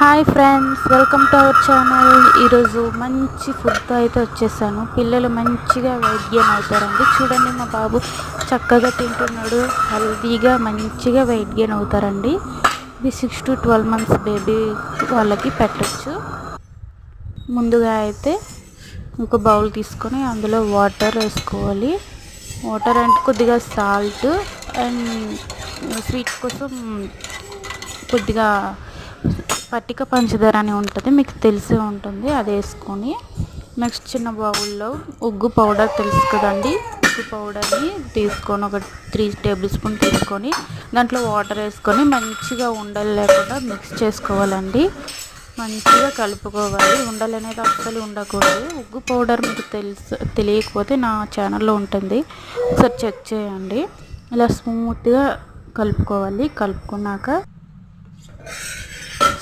Hi friends, welcome to our channel. ఈరోజు మంచి ఫుడ్తో అయితే వచ్చేసాను. పిల్లలు మంచిగా వెయిట్ గెయిన్ అవుతారండి. చూడండి, మా బాబు చక్కగా తింటున్నాడు. హెల్తీగా మంచిగా వెయిట్ గెయిన్ అవుతారండి. ఇది 6 to 12 months బేబీ వాళ్ళకి పెట్టచ్చు. ముందుగా అయితే ఒక బౌల్ తీసుకొని అందులో వాటర్ వేసుకోవాలి. వాటర్ అంటే కొద్దిగా సాల్ట్ అండ్ స్వీట్ కోసం కొద్దిగా పట్టిక పంచదార అని ఉంటుంది, మీకు తెలిసే ఉంటుంది. అది వేసుకొని నెక్స్ట్ చిన్న బౌల్లో ఉగ్గు పౌడర్ తెలుసు కదండి, ఉగ్గు పౌడర్ని తీసుకొని ఒక 3 టేబుల్ స్పూన్ తీసుకొని దాంట్లో వాటర్ వేసుకొని మంచిగా ఉండలు లేకుండా మిక్స్ చేసుకోవాలండి. మంచిగా కలుపుకోవాలి. ఉండలు అనేది అస్సలు ఉండకూడదు. ఉగ్గు పౌడర్ మీకు తెలియకపోతే నా ఛానల్లో ఉంటుంది, ఒకసారి చెక్ చేయండి. ఇలా స్మూత్గా కలుపుకోవాలి.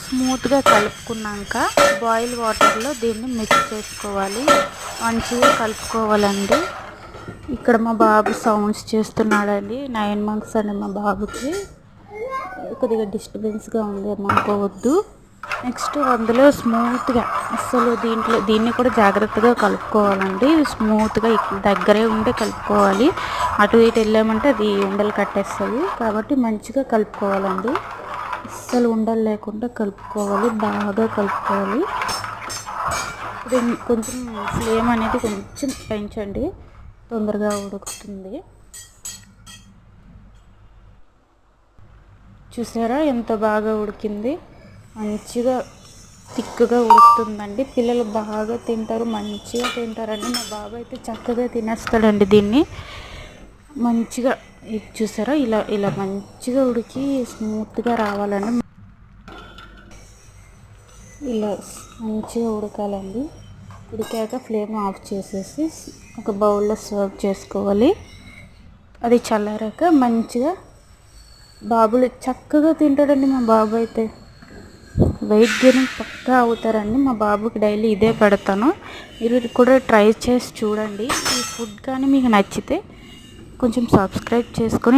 స్మూత్గా కలుపుకున్నాక బాయిల్ వాటర్లో దీన్ని మిక్స్ చేసుకోవాలి. మంచిగా కలుపుకోవాలండి. ఇక్కడ మా బాబు సౌండ్స్ చేస్తున్నాడండి. 9 months అండి మా బాబుకి. కొద్దిగా డిస్టర్బెన్స్గా ఉంది, అనుకోవద్దు. నెక్స్ట్ అందులో స్మూత్గా అస్సలు దీన్ని కూడా జాగ్రత్తగా కలుపుకోవాలండి. స్మూత్గా దగ్గరే ఉంటే కలుపుకోవాలి. అటు ఇటు వెళ్ళామంటే అది ఉండలు కట్టేస్తుంది, కాబట్టి మంచిగా కలుపుకోవాలండి. అస్సలు ఉండలు లేకుండా కలుపుకోవాలి, బాగా కలుపుకోవాలి. కొంచెం ఫ్లేమ్ అనేది కొంచెం పెంచండి, తొందరగా ఉడుకుతుంది. చూసారా ఎంత బాగా ఉడికింది, మంచిగా థిక్గా ఉడుకుతుందండి. పిల్లలు బాగా తింటారు, మంచిగా తింటారండి. మా బాబు అయితే చక్కగా తినేస్తాడండి దీన్ని. మంచిగా ఇది చూసారా, ఇలా ఇలా మంచిగా ఉడికి స్మూత్గా రావాలండి. ఇలా మంచిగా ఉడకాలండి. ఉడికాక ఫ్లేమ్ ఆఫ్ చేసేసి ఒక బౌల్లో సర్వ్ చేసుకోవాలి. అది చల్లారాక మంచిగా బాబులు చక్కగా తింటాడండి. మా బాబు అయితే వెయిట్ గెయినింగ్ పక్కా అవుతారండి. మా బాబుకి డైలీ ఇదే పెడతాను. మీరు కూడా ట్రై చేసి చూడండి. ఈ ఫుడ్ కానీ మీకు నచ్చితే కొంచెం సబ్స్క్రైబ్ చేసుకొని